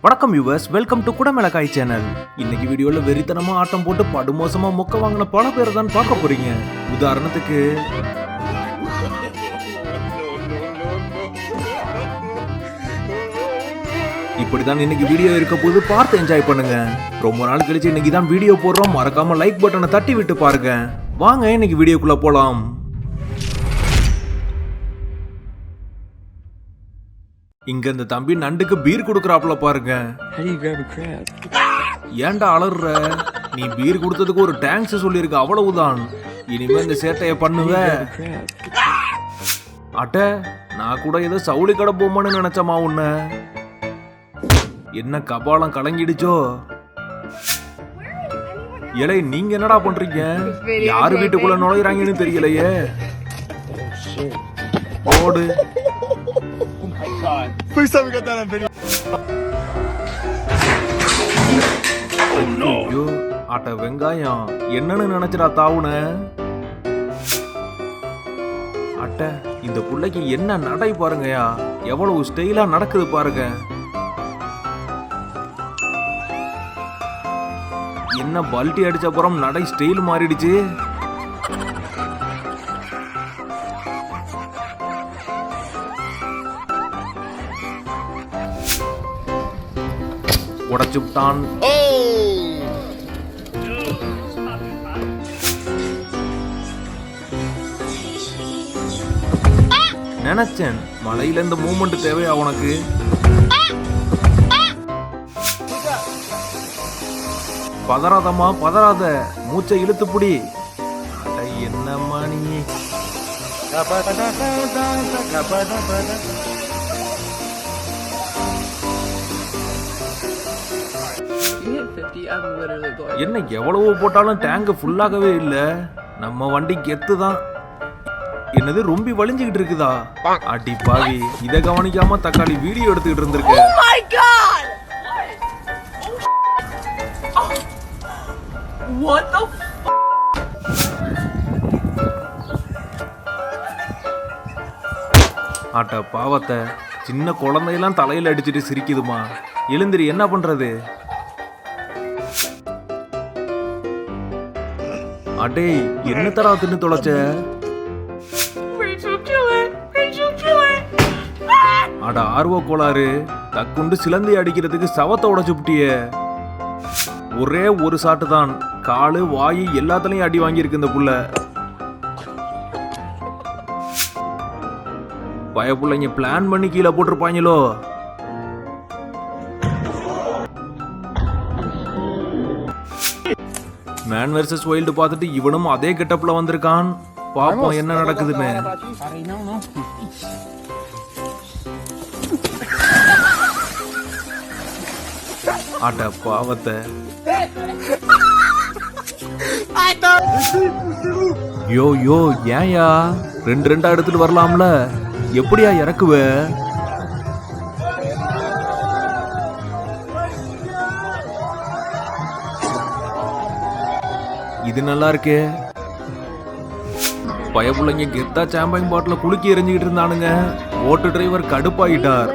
வணக்கம் viewers, welcome to குடமிளகாய் channel. இன்னைக்கு வீடியோல வெறித்தனமா ஆட்டம் போட்டு படுமோசமா மொக்க வாங்கின பல பேரை தான் பார்க்க போறீங்க. உதாரணத்துக்கு இப்படிதான் இன்னைக்கு வீடியோ இருக்க போது, பார்த்து என்ஜாய் பண்ணுங்க. ரொம்ப நாள் கழிச்சு இன்னைக்கு தான் வீடியோ போடுறோம். மறக்காம லைக் பட்டனை தட்டி விட்டு பாருங்க. வாங்க இன்னைக்கு வீடியோக்குள்ள போலாம். இங்க இந்த தம்பி நண்டுக்கு பீர் குடுக்கறாப்ல பாருங்க. ஏன்டா அலறுற? நீ பீர் குடுத்ததுக்கு ஒரு தேங்க்ஸ் சொல்லிருக்க, அவ்வளவுதான். இனிமே இந்த சேட்டைய பண்ணுவ. அட்ட, நான் கூட ஏதோ சவுளி கடை போமான்னு நினைச்சமா உன்ன. என்ன கபாலம் கலங்கிடுச்சோ? ஏலே, நீங்க என்னடா பண்றீங்க? யாரு வீட்டுக்குள்ள நுழையிறாங்கன்னு தெரியலையே. ஓடு. ஐயோ, அட்ட வெங்காயம் என்னன்னு நினைச்சடா தாவுன. அட்ட, இந்த புள்ளைக்கு என்ன நடை பாருங்கயா, எவ்வளவு ஸ்டைலா நடக்குது பாருங்க. என்ன பல்ட்டி அடிச்ச அப்புறம் நடை ஸ்டைல் மாறிடுச்சு. உடைச்சுட்டான். நினைச்சேன் மலையில இந்த மூமெண்ட் தேவையா உனக்கு? பதறாதம்மா, பதறாத, மூச்சை இழுத்து புடி. என்னம்மா நீ? என்ன எவ்வளவு போட்டாலும் டேங்க் ஃபுல்லாகவே இல்ல. நம்ம வண்டி கெத்து தான். என்னது ரொம்ப வலிஞ்சுக்கிட்டு இருக்குதா? அடி பாவி, இத கவனிக்காம தக்காளி வீடியோ எடுத்துக்கிட்டு இருந்திருக்க. ஆட்ட பாவத்தை, சின்ன குழந்தையெல்லாம் தலையில அடிச்சுட்டு சிரிக்குதுமா. எழுந்திரி, என்ன பண்றது? அடே, என்ன தரா தின்னு தொலைச்ச? அட ஆர்வ கோளாறு, தக்குண்டு சிலந்தி அடிக்கிறதுக்கு சவத்தை உடைச்சு புட்டிய. ஒரே ஒரு சாட்டு தான், காலு வாயு எல்லாத்துலயும் அடி வாங்கியிருக்கு இந்த புள்ள. பயப்புள்ளைங்க பிளான் பண்ணி கீழே போட்டிருப்பாங்களோ. மேன் வெர்சஸ் வைல்டு பார்த்துட்டு இவனும் அதே கெட்டப்ல வந்திருக்கான். பாப்போம் என்ன நடக்குதுன்னு. அட பாவத்தை. யோ யோ, ஏயா ரெண்டு ரெண்டா எடுத்துட்டு வரலாம்ல? எப்படியா இறக்குவ? இது நல்லா இருக்கே. பயப்புள்ளைங்க கெத்தா சாம்பியன் பாட்டில குலுக்கி எரிஞ்சுக்கிட்டு இருந்தானுங்க. போட்டு டிரைவர் கடுப்பாயிட்டார்.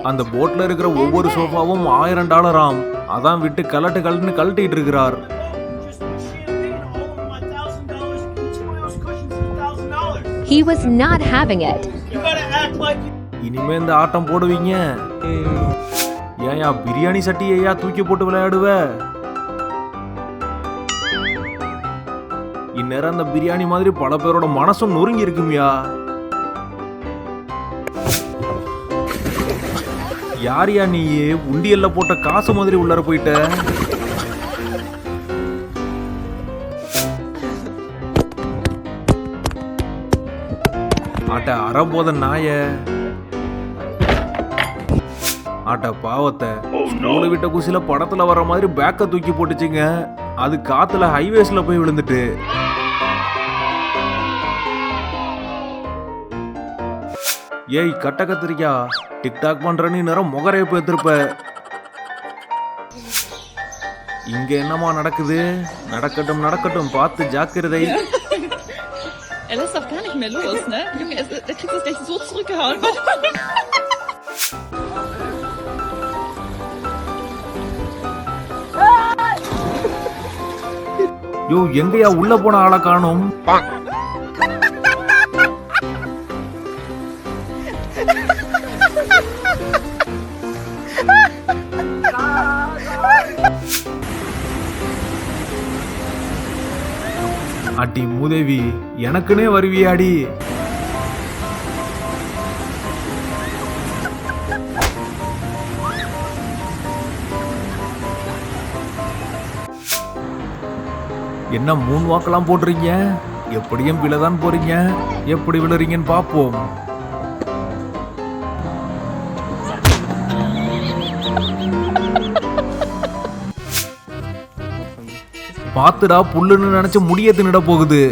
அந்த போட்ல இருக்கிற ஒவ்வொரு சோஃபாவும் $1000. அதான் விட்டு கலட்டு கலட்டுன்னு கழட்டிட்டு இருக்கிறார். He was not having it. இனிமே இந்த ஆட்டம் போடுவீங்க? ஏயா பிரியாணி சட்டியையா தூக்கி போட்டு விளையாடுவ? இந்நேரம் அந்த பிரியாணி மாதிரி பல பேரோட மனசும் நொறுங்கி இருக்குமியா. யாரியா நீ? உண்டியல்ல போட்ட காசு மாதிரி உள்ளார போயிட்ட. ஆட்ட அறபோத நாய. ஆட்ட பாவத்தை, ஸ்கூலை விட்ட குசில படத்துல வர மாதிரி பேக்க தூக்கி போட்டுச்சுங்க. அது காத்துல ஹைவேஸ்ல போய் விழுந்துட்டு. ஏய் கட்ட கத்திரிக்கா, டிக்டாக் பண்றன்னு நேரம் முகரைய பேத்திருப்ப. இங்க என்னமா நடக்குது? நடக்கட்டும் நடக்கட்டும், பார்த்து ஜாக்கிரதை. Er lässt doch gar nicht mehr los, ne? Junge, der kriegt das gleich so zurückgehauen. யோ எங்கயா உள்ள போன ஆளை காணோம். அடி மூதேவி, எனக்குனே வருவியாடி? என்ன 3 வாக்கெல்லாம் போடுறீங்க? எப்படியும் விழதான் போறீங்க. எப்படி விழுறீங்கன்னு பாப்போம். பாத்துடா, புல்லுன்னு நினைச்சு முடிய தின்னுட போகுது.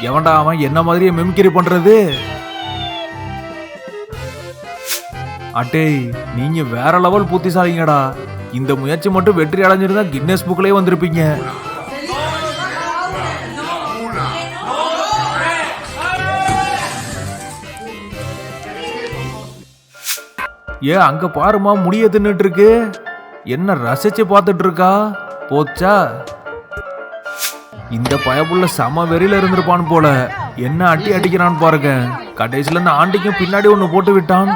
எவன்டா அவன் என்ன மாதிரியே மெமிக்ரி பண்றது? அட்டே, நீங்க வேற லெவல் புத்திசாலிங்கடா. இந்த முயற்சி மட்டும் வெற்றி அடைஞ்சிருந்தா கின்னஸ் புக்லயே வந்திருப்பீங்க. ஏ அங்க பாருமா, முடிய தின்னுட்டு இருக்கு. என்ன ரசிச்சு பார்த்துட்டு இருக்கா? போச்சா? இந்த பயப்புள்ள சம வெறியில இருந்திருப்பான் போல. என்ன அட்டி அடிக்கிறான் பாருங்க. கடைசியில இந்த ஆண்டிக்கும் பின்னாடி ஒண்ணு போட்டு விட்டான்.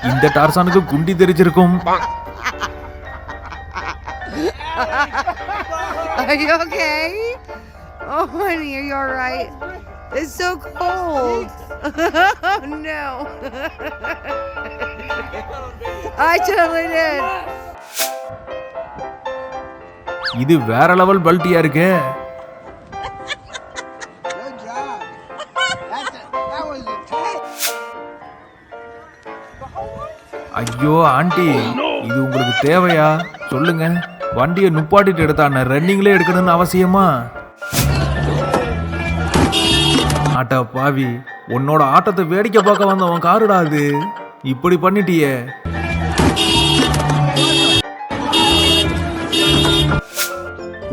இந்த டார்சானுக்கு குண்டி தெரிச்சிருக்கும். Are you okay? Oh, honey, are you all right? It's so cold. Oh, no. I totally did. இது வேற லெவல் பல்ட்டியா இருக்கு. ஐயோ ஆண்டி, இது உங்களுக்கு தேவையா? சொல்லுங்க. வண்டியை நுப்பாட்டிட்டு எடுத்தான ரன்னிங்ல எடுக்கணும்னு அவசியமா? ஆட்டா பாவி, உன்னோட ஆட்டத்தை வேடிக்கை பார்க்க வந்தவன் காருடா அது. இப்படி பண்ணிட்டியே.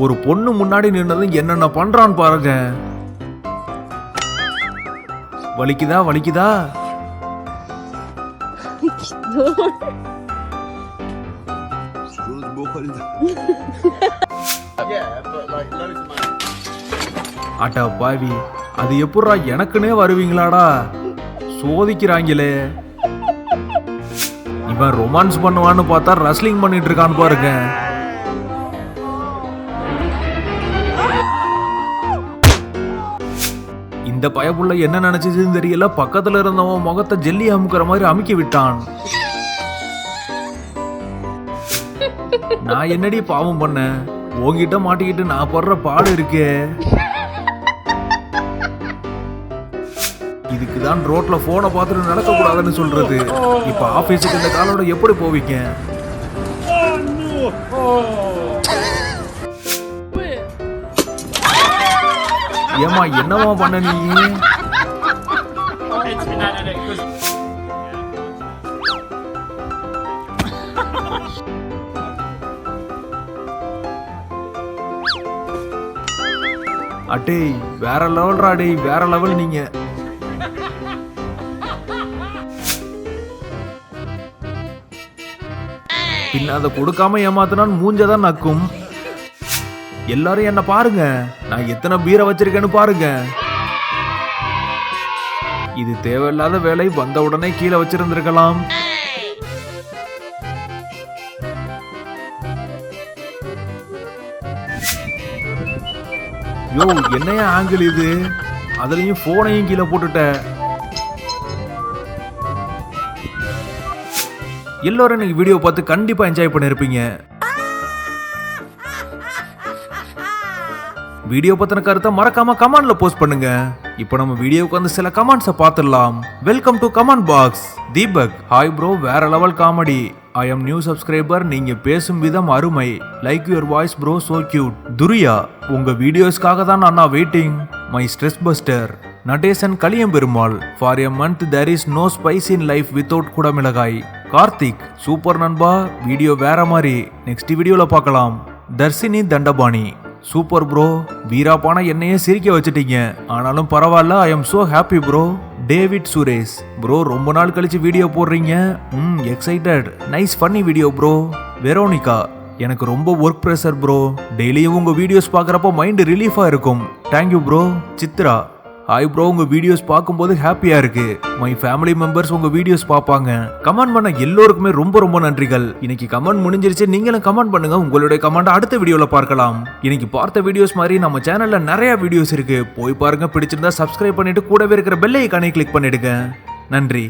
ஒரு பொண்ணு முன்னாடி நின்னதும் என்னென்ன பண்றான்னு பாருங்க. வலிக்குதா வலிக்குதா? அட்டா பாவி, அது எப்படா எனக்குனே வருவீங்களாடா? சோதிக்கிறாங்களே. இவன் ரொமான்ஸ் பண்ணுவான்னு பார்த்தா ரஸ்லிங் பண்ணிட்டு இருக்கான்னு பாருங்க. இந்த பயப்புள்ள என்ன நினைச்சதுன்னு தெரியல. பக்கத்துல இருந்தவன் முகத்தை ஜெல்லி அமுக்கிற மாதிரி அமுக்கி விட்டான். நான் என்னடி பாவம் பண்ண? உன்கிட்ட மாட்டிக்கிட்டு நான் படுற பாடு இருக்கே. இதுக்குதான் ரோட்ல போனை பார்த்துட்டு நடக்க கூடாதுன்னு சொல்றது. இப்ப ஆபீஸுக்கு இந்த காலோட எப்படி போவீங்க? ஏமா என்னமா பண்ண நீ? அட்டே வேற லெவல்ரா டேய், வேற லெவல் நீங்க. பின்ன அதை கொடுக்காம ஏமாத்தினான் மூஞ்சதான் நக்கும். எல்லாரும் என்ன பாருங்க, நான் எத்தனை பீரை வச்சிருக்கேன்னு பாருங்க. இது தேவையில்லாத வேலை. வந்த உடனே கீழே வச்சிருந்திருக்கலாம். யோ என்னையா ஆங்கிள் இது? அதுலயும் போனையும் கீழே போட்டுட்ட. எல்லாரும் இன்னைக்கு வீடியோ பார்த்து கண்டிப்பா என்ஜாய் பண்ணிருப்பீங்க. வீடியோ பத்தின கருத்தை மறக்காம கமெண்ட்ல போஸ்ட் பண்ணுங்க. இப்போ நம்ம வீடியோக்கு வந்து சில கமெண்ட்ஸை பார்த்துடலாம். Welcome to comment box. Deepak, hi bro, வேற level comedy. I am new subscriber. நீங்க பேசும் விதம் அருமை. Like your voice bro, so cute. Thuriya, உங்க வீடியோஸ்க்காக தான் நான் waiting. My stress buster. Natesan Kaliyaperumal, for a month there is no spice in life without குடமிளகாய். கார்த்திக், சூப்பர் நண்பா, வீடியோ வேற மாதிரி. நெக்ஸ்ட் வீடியோல பார்க்கலாம். தர்சினி தண்டபாணி சூப்பர் ப்ரோ, வீராப்பான என்னையே சிரிக்க வச்சுட்டீங்க. ஆனாலும் பரவாயில்ல, I am so happy bro. David Suresh bro, ரொம்ப நாள் கழிச்சு வீடியோ போடுறீங்க. Excited, nice funny video bro. Veronica, எனக்கு ரொம்ப ஒர்க் ப்ரெஷர் ப்ரோ, டெய்லியும் உங்க வீடியோஸ் பார்க்குறப்போ மைண்ட் ரிலீஃபா இருக்கும். Thank you bro. Chitra, hi bro, உங்க வீடியோஸ் பார்க்கும்போது ஹாப்பியா இருக்கு. மை ஃபேமிலி மெம்பர்ஸ் உங்க வீடியோஸ் பார்ப்பாங்க. கமெண்ட் பண்ண எல்லோருக்குமே ரொம்ப ரொம்ப நன்றிகள். இன்னைக்கு கமெண்ட் முடிஞ்சிருச்சு, நீங்களும் கமெண்ட் பண்ணுங்க. உங்களுடைய கமெண்ட் அடுத்த வீடியோல பார்க்கலாம். இன்னைக்கு பார்த்த வீடியோஸ் மாதிரி நம்ம சேனல்ல நிறைய வீடியோஸ் இருக்கு, போய் பாருங்க. பிடிச்சிருந்தா சப்ஸ்கிரைப் பண்ணிட்டு கூடவே இருக்கிற பெல் ஐகானை கிளிக் பண்ணிடுங்க. நன்றி.